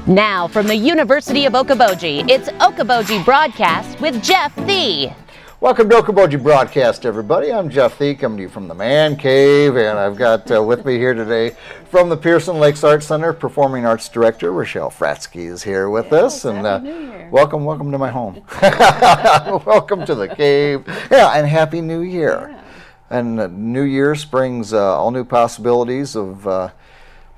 Now from the University of Okoboji, it's Okoboji Broadcast with Jeff Thee. Welcome to Okoboji Broadcast, everybody. I'm Jeff Thee, coming to you from the Man Cave, and I've got with me here today from the Pearson Lakes Art Center, Performing Arts Director Rachelle Fratzke is here with us. And welcome to my home. Welcome to the cave. Yeah, and Happy New Year. Yeah. And New Year brings all new possibilities of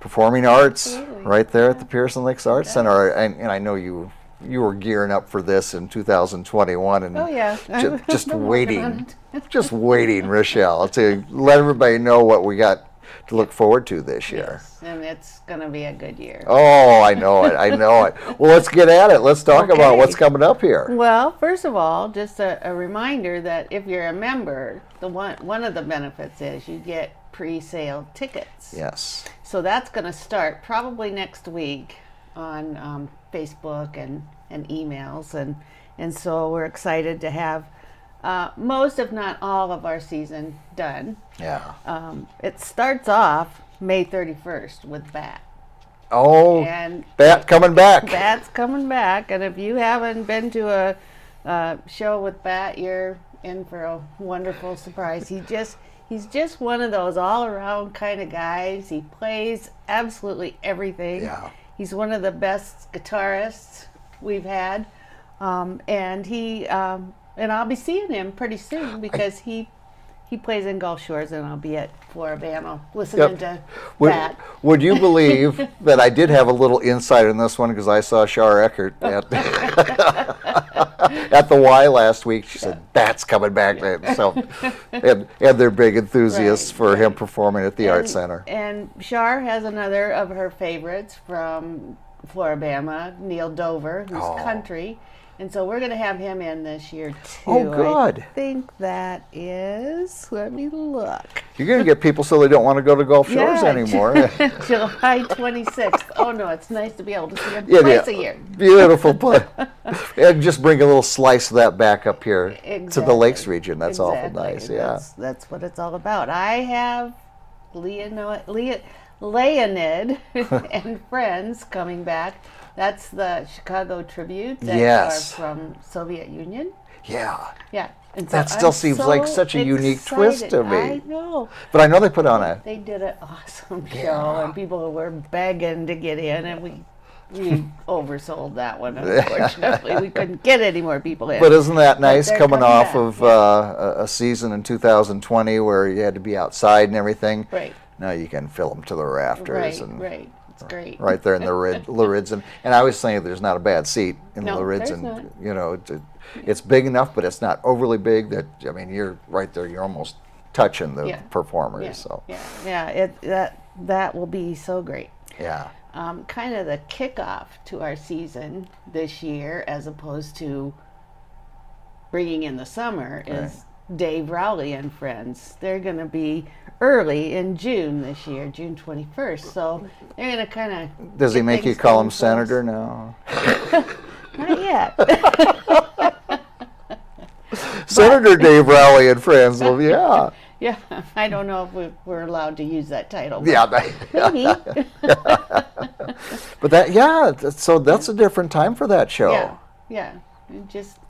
performing arts. Absolutely. Right there at the Pearson Lakes Art Center. And I know you were gearing up for this in 2021 and just waiting, Rachelle, to let everybody know what we got to look forward to this year. Yes, and it's going to be a good year. Oh, I know it. Well, let's get at it. Let's talk about what's coming up here. Well, first of all, just a reminder that if you're a member, one of the benefits is you get pre-sale tickets. Yes. So that's going to start probably next week on Facebook and emails, and so we're excited to have most, if not all, of our season done. Yeah. It starts off May 31st with BAT. Oh, and BAT coming back. BAT's coming back, and if you haven't been to a show with BAT, you're in for a wonderful surprise. He's just one of those all-around kind of guys. He plays absolutely everything. Yeah. He's one of the best guitarists we've had, and I'll be seeing him pretty soon because he plays in Gulf Shores, and I'll be at Floribama listening to that. Would you believe that I did have a little insight in this one because I saw Shar Eckert at the Y last week. She said, "That's coming back." Yeah. So, and they're big enthusiasts for him performing at the Art Center. And Shar has another of her favorites from Floribama, Neil Dover, who's country. And so we're going to have him in this year, too. Oh, good. I think that is, let me look. You're going to get people so they don't want to go to Gulf Shores anymore. July 26th. Oh, no, it's nice to be able to see him twice a year. Beautiful. And just bring a little slice of that back up here to the Lakes region. That's awful nice, yeah. That's what it's all about. I have Leonid and friends coming back. That's the Chicago tribute that are from Soviet Union. Yeah. Yeah. And so that still seems like such a unique twist to me. I know. But I know they put on They did an awesome show, and people were begging to get in, and we oversold that one, unfortunately. We couldn't get any more people in. But isn't that nice coming off of a season in 2020 where you had to be outside and everything? Right. Now you can fill them to the rafters. Right. It's great. Right there in the Lurids. And I always think there's not a bad seat in the Lurids. There's And, not. you know, it's big enough, but it's not overly big that, I mean, you're right there. You're almost touching the performers. Yeah. So. Yeah. That will be so great. Yeah. Kind of the kickoff to our season this year, as opposed to bringing in the summer, is Dave Rowley and Friends. They're going to be early in June this year, June 21st. So they're going to kind of... Does he make you call him Senator now? Not yet. Senator Dave Rowley and Friends. Well, yeah. Yeah, I don't know if we're allowed to use that title. Yeah. Maybe. But so that's a different time for that show. Yeah. Just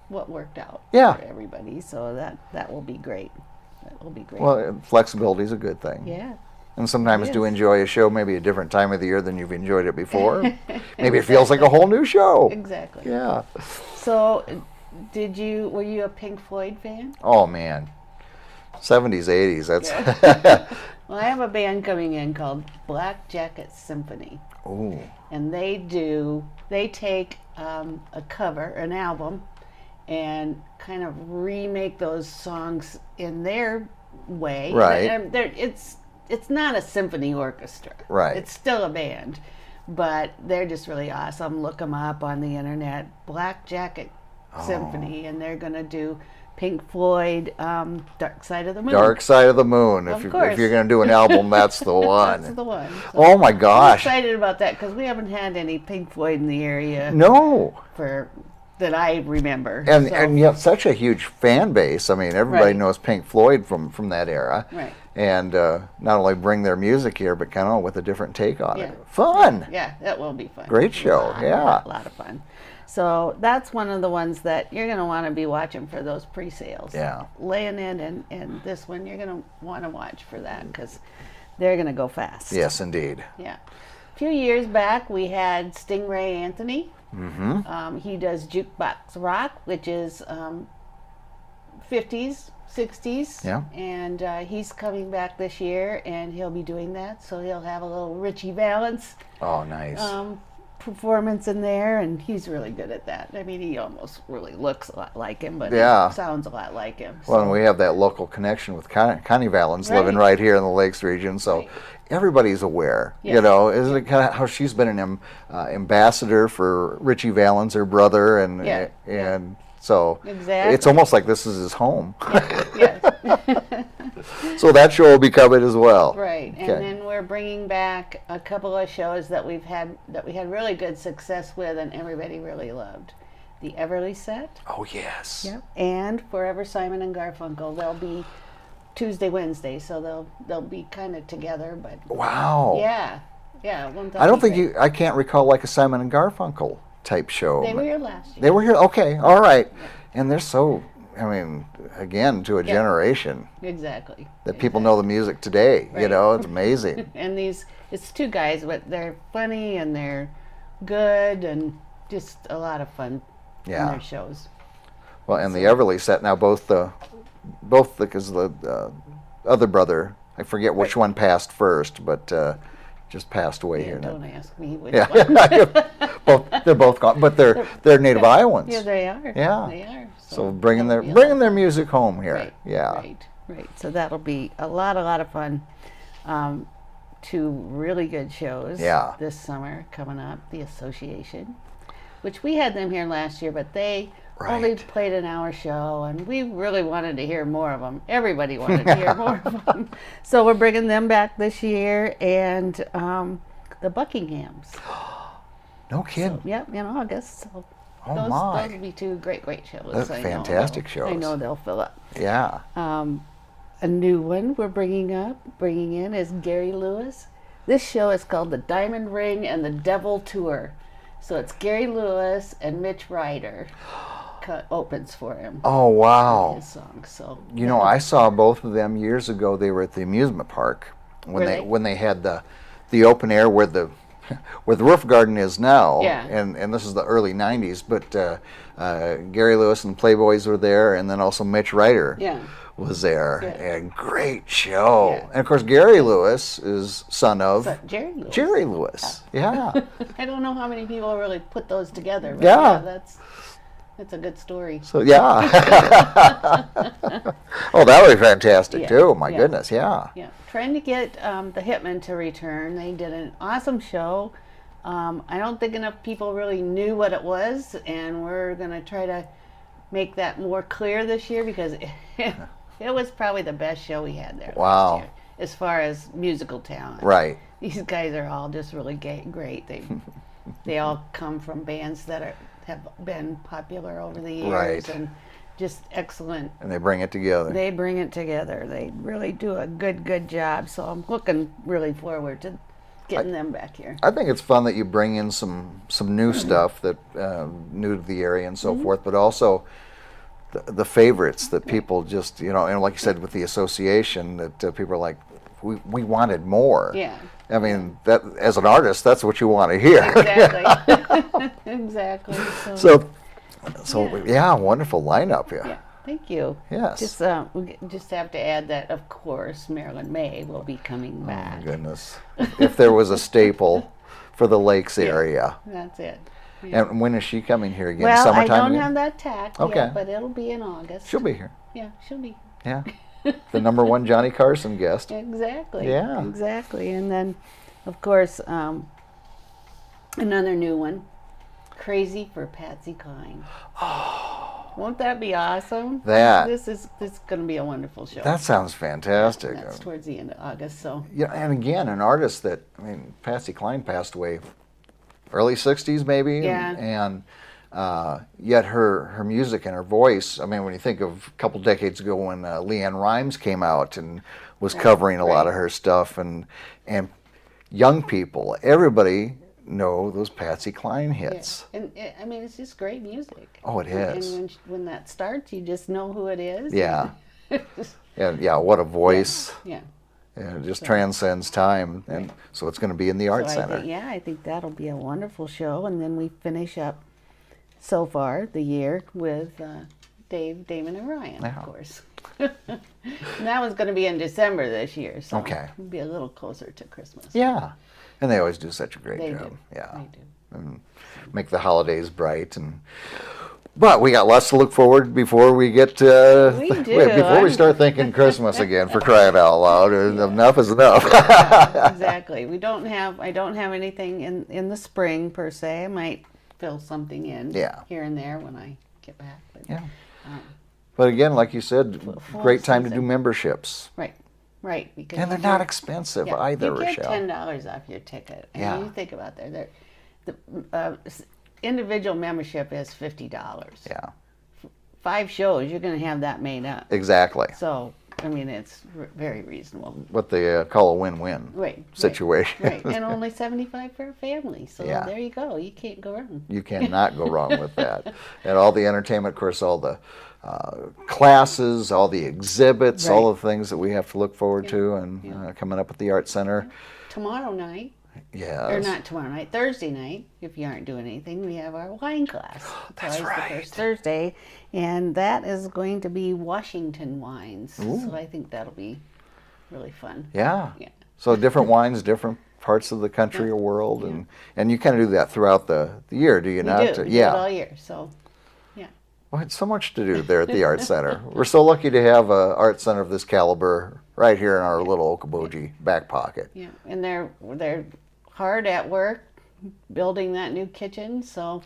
what worked out for everybody. So that will be great. Well, flexibility is a good thing. Yeah. And sometimes to enjoy a show maybe a different time of the year than you've enjoyed it before. Maybe it feels like a whole new show. Exactly. Yeah. So, were you a Pink Floyd fan? Oh man. 70s, 80s. That's Well, I have a band coming in called Black Jacket Symphony. Ooh. And they take a cover, an album, and kind of remake those songs in their way. Right. And it's not a symphony orchestra. Right. It's still a band, but they're just really awesome. Look them up on the internet. Black Jacket Symphony, and they're going to do Pink Floyd, Dark Side of the Moon. Dark Side of the Moon. Of if course. you're going to do an album, that's the one. That's the one. So oh my gosh. I'm excited about that because we haven't had any Pink Floyd in the area. No. For that I remember. And yet such a huge fan base. I mean, everybody Right. knows Pink Floyd from that era. Right. And not only bring their music here, but kind of with a different take on Yeah. it. Fun. Yeah, that will be fun. Great show, yeah. A lot of fun. So that's one of the ones that you're going to want to be watching for those pre-sales. Yeah. Laying in and this one, you're going to want to watch for that because they're going to go fast. Yes, indeed. Yeah. A few years back, we had Stingray Anthony. Mm-hmm. He does jukebox rock, which is 50s, 60s. Yeah. And he's coming back this year, and he'll be doing that. So he'll have a little Richie Valens Oh, nice. performance in there, and he's really good at that. I mean, he almost really looks a lot like him, but Yeah. he sounds a lot like him. Well, So- and we have that local connection with Connie Valens living Right. right here in the Lakes region, so Right. everybody's aware. You Yes. know, isn't it kind of how she's been an ambassador for Richie Valens, her brother, and Yeah. and so Exactly. it's almost like this is his home. Yes. So that show will be coming as well. Right, and Okay. then we're bringing back a couple of shows that we had really good success with, and everybody really loved. The Everly Set, Oh yes. and Forever Simon and Garfunkel. They'll be Tuesday, Wednesday, so they'll be kind of together. But Wow. yeah. I don't think I can't recall like a Simon and Garfunkel type show. They were here last year. They were here. Okay. All right. And they're so. I mean, again, to a Yeah. generation Exactly. that people know the music today. You Right. know, it's amazing. And it's two guys, but they're funny and they're good and just a lot of fun in Yeah. their shows. Well, and the Everly Set now both because the other brother, I forget which one passed first, but just passed away Yeah, here. don't ask me which Yeah, one. they're both gone, but they're native Iowans. Yeah, they are. Yeah. They are. So bringing that'll their be a lot of fun. music home here. Right, Yeah. Right. So that'll be a lot of fun. Two really good shows Yeah. this summer coming up. The Association, which we had them here last year, but they only Right. played an hour show, and we really wanted to hear more of them. Everybody wanted to hear more of them. So we're bringing them back this year, and the Buckinghams. No kidding. Yep, in August. So Oh those my. will be two great shows. That's I know fantastic they'll- I shows. know they'll fill up. Yeah. A new one we're bringing in is Gary Lewis. This show is called The Diamond Ring and the Devil Tour. So it's Gary Lewis and Mitch Ryder opens for him. Oh wow. His song. So You know, I saw both of them years ago. They were at the amusement park when Were they they? when they had the open air where the roof garden is now. Yeah. And this is the early '90s. But Gary Lewis and the Playboys were there, and then also Mitch Ryder Yeah. was there. Yeah. And great show. Yeah. And of course, Gary Lewis is son of So Jerry Lewis. Jerry Lewis. Yeah. I don't know how many people really put those together. But Yeah. that's a good story. So yeah. Oh, that would be fantastic Yeah. too. My Yeah. goodness. Yeah. Yeah, trying to get the Hitmen to return. They did an awesome show. I don't think enough people really knew what it was, and we're going to try to make that more clear this year because it was probably the best show we had there Wow. last year as far as musical talent. Right. These guys are all just really great. They all come from bands that have been popular over the years Right. and just excellent. And they bring it together. They bring it together. They really do a good job. So I'm looking really forward to getting them back here. I think it's fun that you bring in some new stuff that new to the area and so Mm-hmm. forth, but also the favorites that people just and like you said with the association that people are like, we wanted more. Yeah. I mean that as an artist, that's what you want to hear. Exactly. Exactly. So yeah, wonderful lineup. Yeah. Thank you. Yes. We just have to add that, of course, Marilyn May will be coming Oh back. my goodness. If there was a staple for the Lakes area. That's it. Yeah. And when is she coming here again? Well, I Summertime don't again? have that tack Okay. yet, but it'll be in August. She'll be here. Yeah, she'll be. Yeah. The number one Johnny Carson guest. Exactly. Yeah. Exactly. And then, of course, another new one, Crazy for Patsy Cline. Oh. Won't that be awesome? That. This is going to be a wonderful show. That sounds fantastic. That's towards the end of August, so. Yeah, and again, an artist that Patsy Cline passed away early '60s maybe, Yeah. and Yet her music and her voice, I mean, when you think of a couple decades ago when Leanne Rimes came out and was covering a lot of her stuff, and young people, everybody know those Patsy Cline hits. Yeah. And I mean, it's just great music. Oh, it is. And when that starts, you just know who it is. Yeah. Yeah, what a voice. Yeah. Yeah, it just transcends time. And so it's going to be in the Art Center. I think that'll be a wonderful show. And then we finish up so far the year with Dave, Damon, and Ryan, of course. And that was going to be in December this year, so it'll be a little closer to Christmas. Yeah, and they always do such a great job. Do. Yeah, They do. And make the holidays bright. But we got lots to look forward before we get We do. before we start thinking Christmas again, for crying out loud. Enough is enough. Yeah, exactly. I don't have anything in the spring per se. I might fill something in here and there when I get back. But, but again, like you said, great time to do season. memberships. Right. Because And they're not expensive either, you get Rachelle. $10 off your ticket. And you think about that. The individual membership is $50. Yeah. 5 shows, you're going to have that made up. Exactly. So, I mean, it's very reasonable. What they call a win-win situation. Right. And only $75 for a family. So there you go. You can't go wrong. You cannot go wrong with that. And all the entertainment, of course, all the classes, all the exhibits, all the things that we have to look forward to, and coming up at the Art Center. Tomorrow night. Yes. Or not tomorrow night, Thursday night, if you aren't doing anything, we have our wine class. That's right. The first Thursday, and that is going to be Washington wines. Ooh. So I think that'll be really fun. Yeah. So different wines, different parts of the country or world, and you kind of do that throughout the year, do you not? We do it all year, so well, it's so much to do there at the Art Center. We're so lucky to have an Art Center of this caliber right here in our little Okoboji back pocket. Yeah, and they're hard at work building that new kitchen, so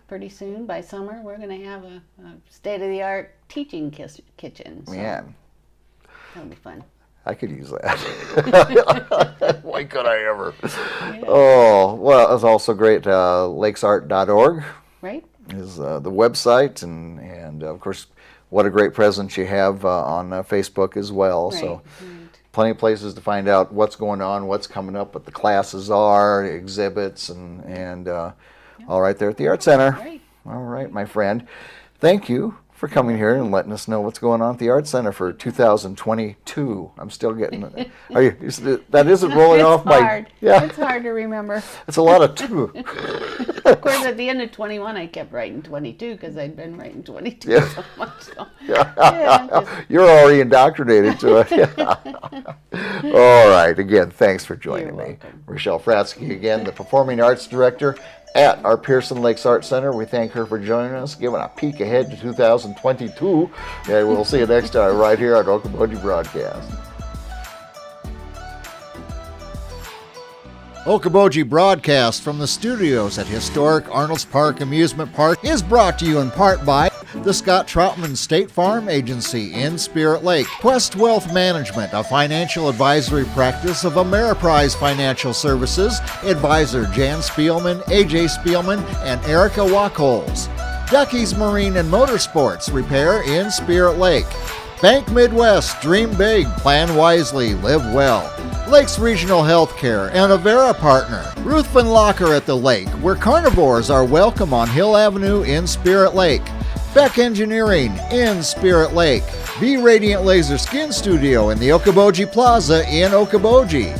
pretty soon, by summer, we're going to have a state-of-the-art teaching kitchen. So Man. That'll be fun. I could use that. Why could I ever? Yeah. Oh, well, it's also great. Lakesart.org right? is the website, and of course, what a great presence you have on Facebook as well. Right. So plenty of places to find out what's going on, what's coming up, what the classes are, exhibits, and all right there at the Art Center. Right. All right, my friend. Thank you for coming here and letting us know what's going on at the Art Center for 2022. I'm still getting that isn't rolling off hard. Yeah. It's hard to remember. It's a lot of two. Of course, at the end of 21, I kept writing 22 because I'd been writing 22 so much. So, You're already indoctrinated to it. All right. Again, thanks for joining me. Rachelle Fratzke, again, the Performing Arts Director at our Pearson Lakes Art Center. We thank her for joining us, giving a peek ahead to 2022. And we'll see you next time right here on Okoboji Broadcast. Okoboji Broadcast from the studios at historic Arnold's Park Amusement Park is brought to you in part by the Scott Troutman State Farm Agency in Spirit Lake, Quest Wealth Management, a financial advisory practice of Ameriprise Financial Services, advisor Jan Spielman, AJ Spielman, and Erica Wachholz. Ducky's Marine and Motorsports Repair in Spirit Lake. Bank Midwest, dream big, plan wisely, live well. Lakes Regional Healthcare and Avera Partner. Ruthven Locker at the Lake, where carnivores are welcome on Hill Avenue in Spirit Lake. Beck Engineering in Spirit Lake. Be Radiant Laser Skin Studio in the Okoboji Plaza in Okoboji.